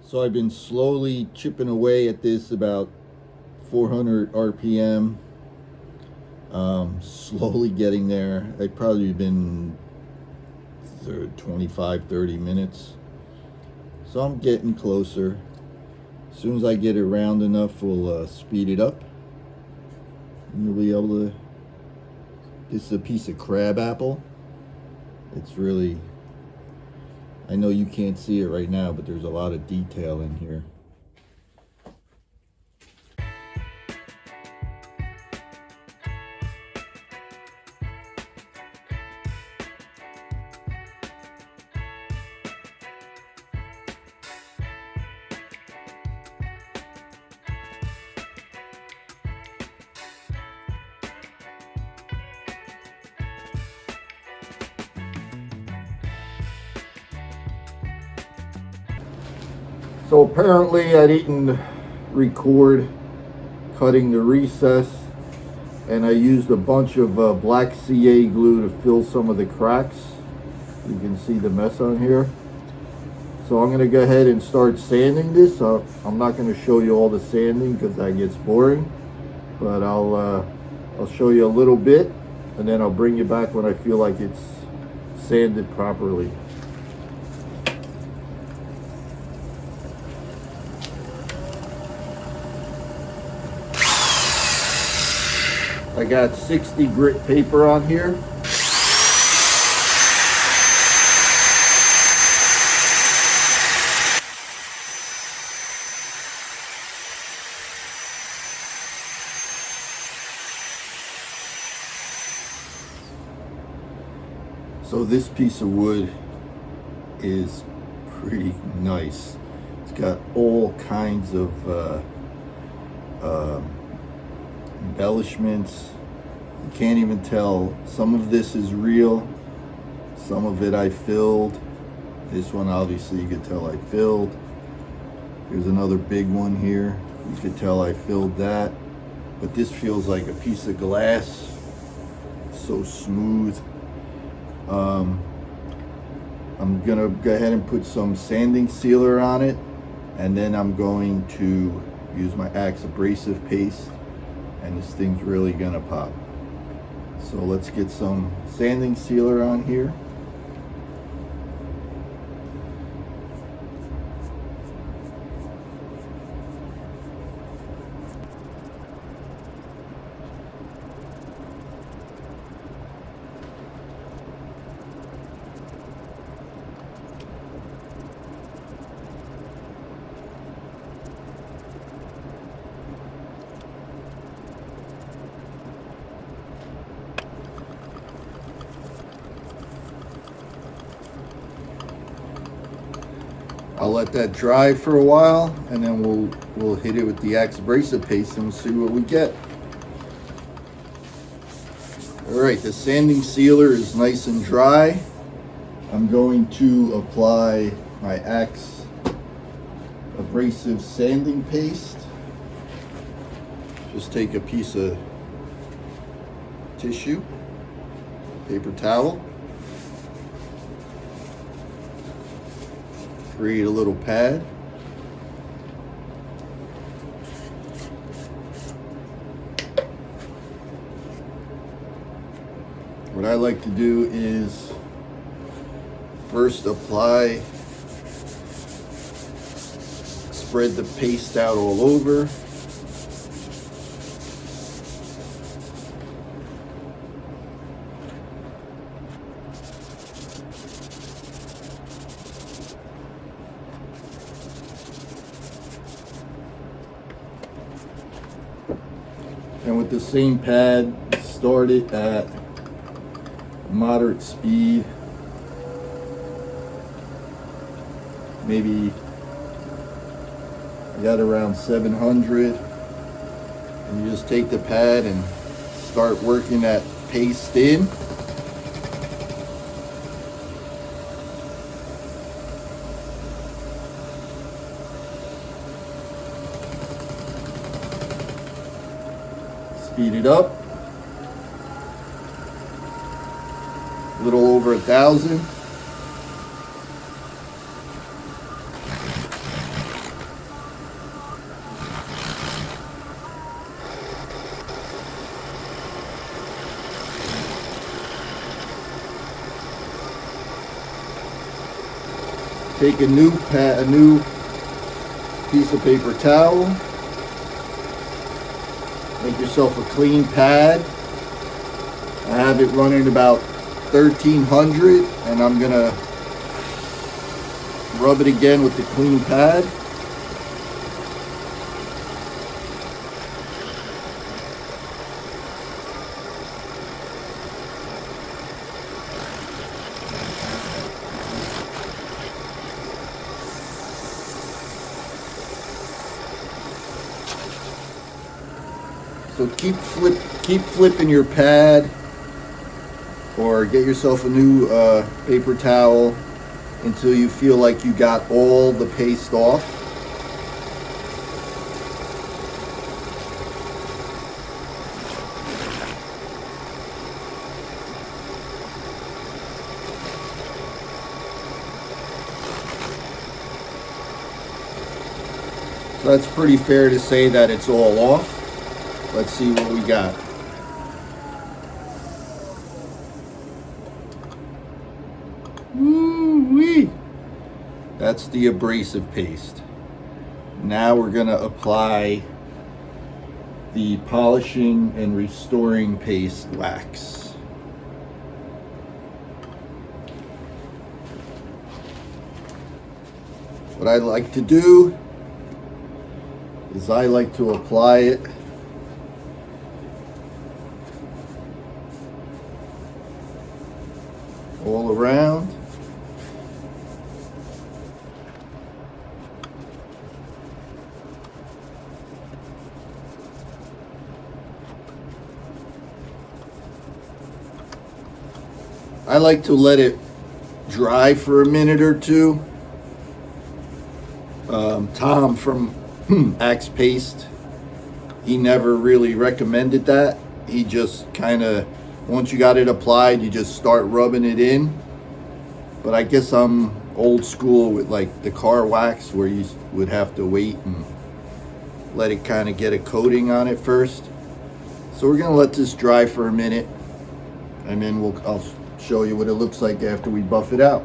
So I've been slowly chipping away at this about 400 RPM. Slowly getting there. I've probably been 25-30 minutes. So I'm getting closer. As soon as I get it round enough, we'll speed it up. And you'll be able to... This is a piece of crabapple. It's really... I know you can't see it right now, but there's a lot of detail in here. So apparently I didn't record cutting the recess, and I used a bunch of black CA glue to fill some of the cracks. You can see the mess on here. So I'm going to go ahead and start sanding this. I'm not going to show you all the sanding because that gets boring, but I'll show you a little bit, and then I'll bring you back when I feel like it's sanded properly. I got 60 grit paper on here. So this piece of wood is pretty nice. It's got all kinds of embellishments. You can't even tell. Some of this is real, some of it I filled. This one obviously you could tell I filled. Here's another big one here. You could tell I filled that. But this feels like a piece of glass. So smooth. I'm gonna go ahead and put some sanding sealer on it, and then I'm going to use my Axe abrasive paste, and this thing's really gonna pop. So let's get some sanding sealer on here. I'll let that dry for a while, and then we'll hit it with the Axe abrasive paste and we'll see what we get. All right, the sanding sealer is nice and dry. I'm going to apply my Axe abrasive sanding paste. Just take a piece of tissue, paper towel, create a little pad. What I like to do is first spread the paste out all over. And with the same pad, start it at moderate speed. Maybe I got around 700. And you just take the pad and start working that paste in. Speed it up. A little over 1,000. take a new piece of paper towel, make yourself a clean pad. I have it running about 1300, and I'm gonna rub it again with the clean pad. So keep flipping your pad, or get yourself a new paper towel until you feel like you got all the paste off. So that's pretty fair to say that it's all off. Let's see what we got. Woo-wee. That's the abrasive paste. Now we're going to apply the polishing and restoring paste wax. What I like to do is I like to apply it all around. I like to let it dry for a minute or two. Tom from Axe Paste, he never really recommended that. He just kind of, once you got it applied, you just start rubbing it in. But I guess I'm old school with like the car wax, where you would have to wait and let it kind of get a coating on it first. So we're gonna let this dry for a minute, and then I'll show you what it looks like after we buff it out.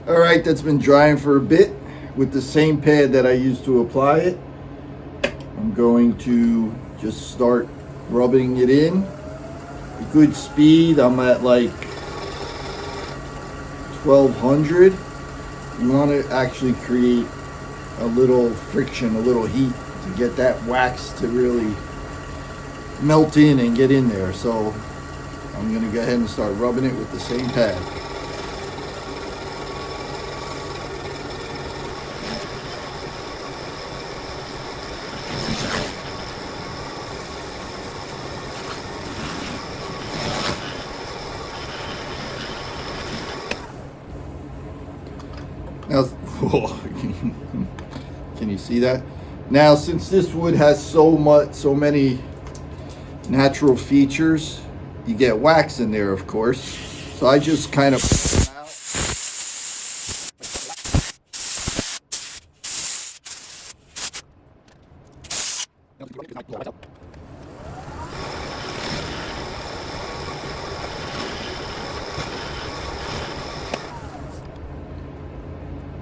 All right, that's been drying for a bit. With the same pad that I used to apply it, I'm going to just start rubbing it in. A good speed, I'm at like 1200. You want to actually create a little friction, a little heat to get that wax to really melt in and get in there. So I'm going to go ahead and start rubbing it with the same pad. Now, can you see that? Now, since this wood has so many natural features, you get wax in there, of course. So I just kind of pull it out.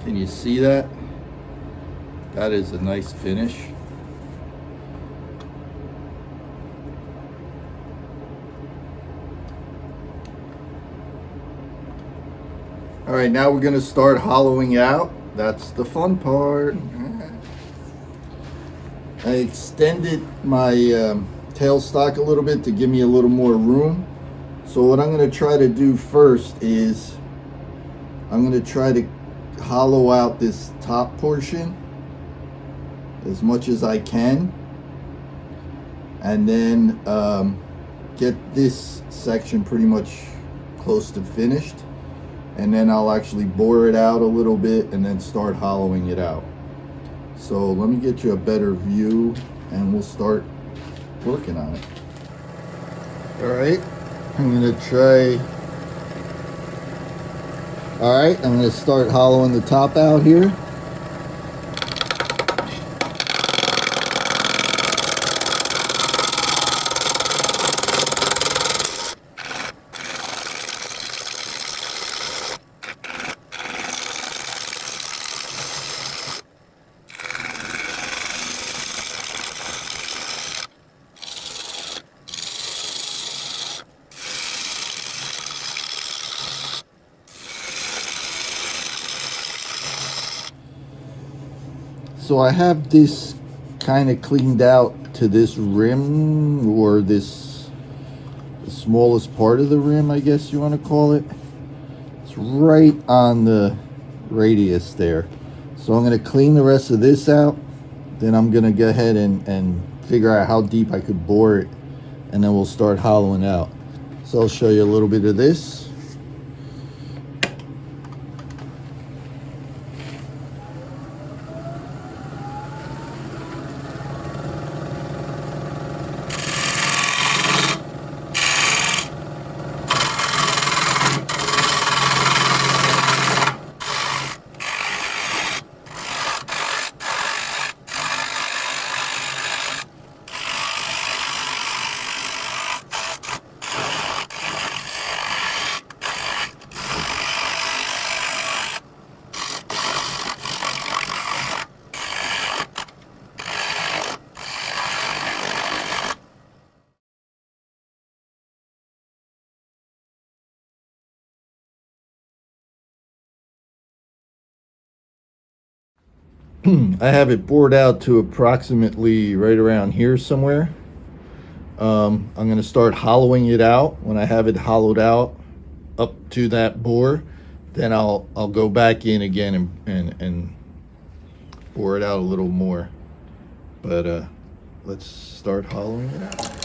Can you see that? That is a nice finish. All right, now we're gonna start hollowing out. That's the fun part. I extended my tailstock a little bit to give me a little more room. So what I'm gonna try to do first is I'm gonna try to hollow out this top portion as much as I can, and then get this section pretty much close to finished, and then I'll actually bore it out a little bit and then start hollowing it out. So let me get you a better view and we'll start working on it. All right, I'm gonna try. All right, I'm going to start hollowing the top out here. So I have this kind of cleaned out to this rim, or this, the smallest part of the rim, I guess you want to call it. It's right on the radius there. So I'm going to clean the rest of this out. Then I'm going to go ahead and figure out how deep I could bore it, and then we'll start hollowing out. So I'll show you a little bit of this. I have it bored out to approximately right around here somewhere. I'm going to start hollowing it out. When I have it hollowed out up to that bore, then I'll go back in again and bore it out a little more. But let's start hollowing it out.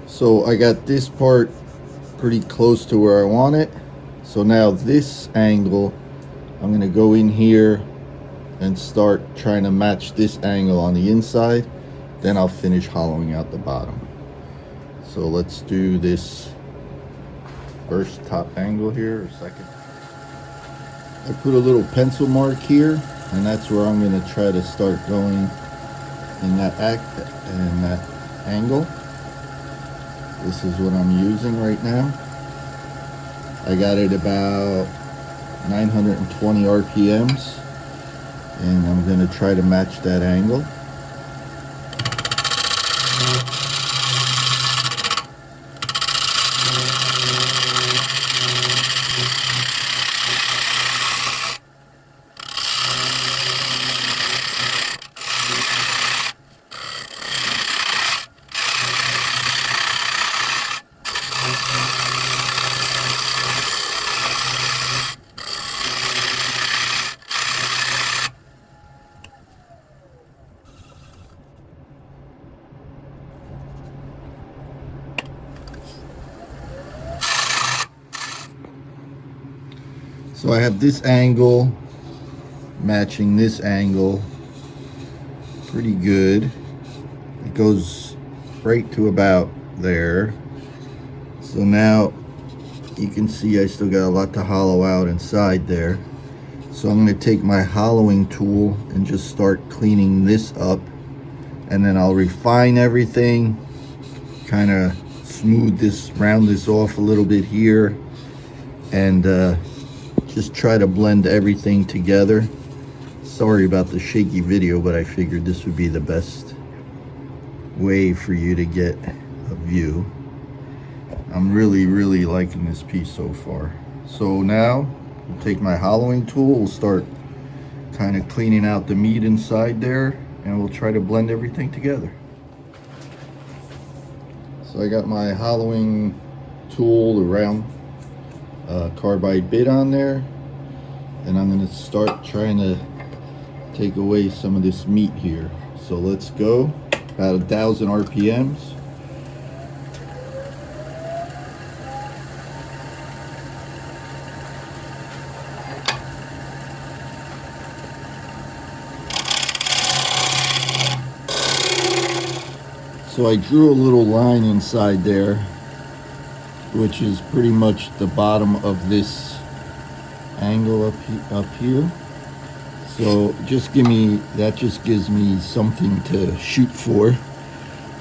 So I got this part pretty close to where I want it. So now this angle, I'm going to go in here and start trying to match this angle on the inside. Then I'll finish hollowing out the bottom. So let's do this first top angle here, or second. I put a little pencil mark here, and that's where I'm going to try to start going in that angle. This is what I'm using right now. I got it about 920 RPMs, and I'm going to try to match that angle. So I have this angle matching this angle pretty good. It goes right to about there. So now you can see I still got a lot to hollow out inside there. So I'm going to take my hollowing tool and just start cleaning this up, and then I'll refine everything, kind of smooth this, round this off a little bit here, and just try to blend everything together. Sorry about the shaky video, but I figured this would be the best way for you to get a view. I'm really liking this piece so far. So now I'll take my hollowing tool, we'll start kind of cleaning out the meat inside there, and we'll try to blend everything together. So I got my hollowing tool, the round carbide bit on there, and I'm going to start trying to take away some of this meat here. So let's go. About 1,000 RPMs. So I drew a little line inside there, which is pretty much the bottom of this angle up here. So just that just gives me something to shoot for.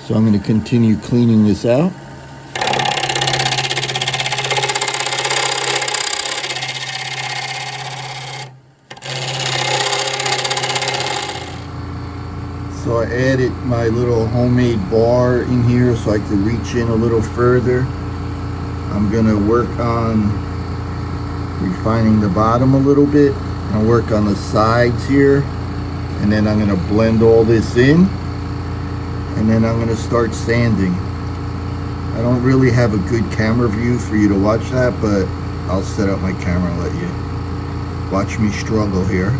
So I'm going to continue cleaning this out. So I added my little homemade bar in here so I could reach in a little further. I'm going to work on refining the bottom a little bit. I'll work on the sides here, and then I'm going to blend all this in, and then I'm going to start sanding. I don't really have a good camera view for you to watch that, but I'll set up my camera and let you watch me struggle here.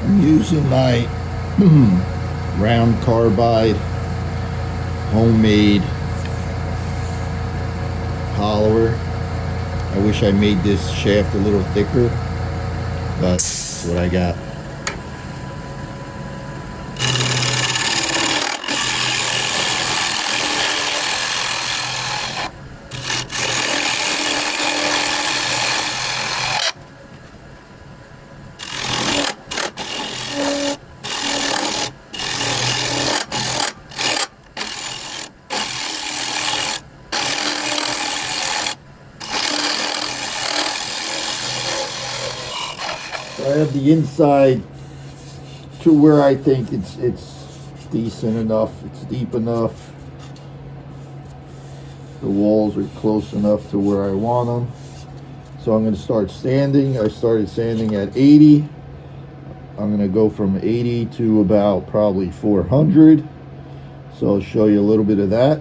I'm using my round carbide homemade hollower. I wish I made this shaft a little thicker, but that's what I got. I have the inside to where I think it's decent enough, it's deep enough. The walls are close enough to where I want them. So I'm going to start sanding. I started sanding at 80. I'm going to go from 80 to about probably 400. So I'll show you a little bit of that.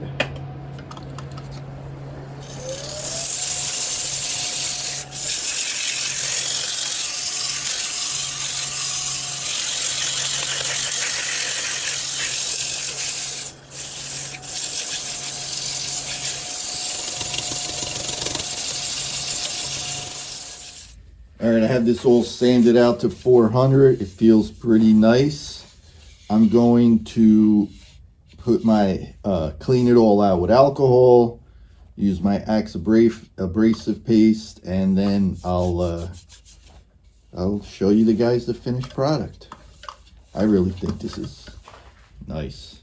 All right, I have this all sanded out to 400. It feels pretty nice. I'm going to put my, clean it all out with alcohol, use my Axe abrasive paste, and then I'll show you the guys the finished product. I really think this is nice.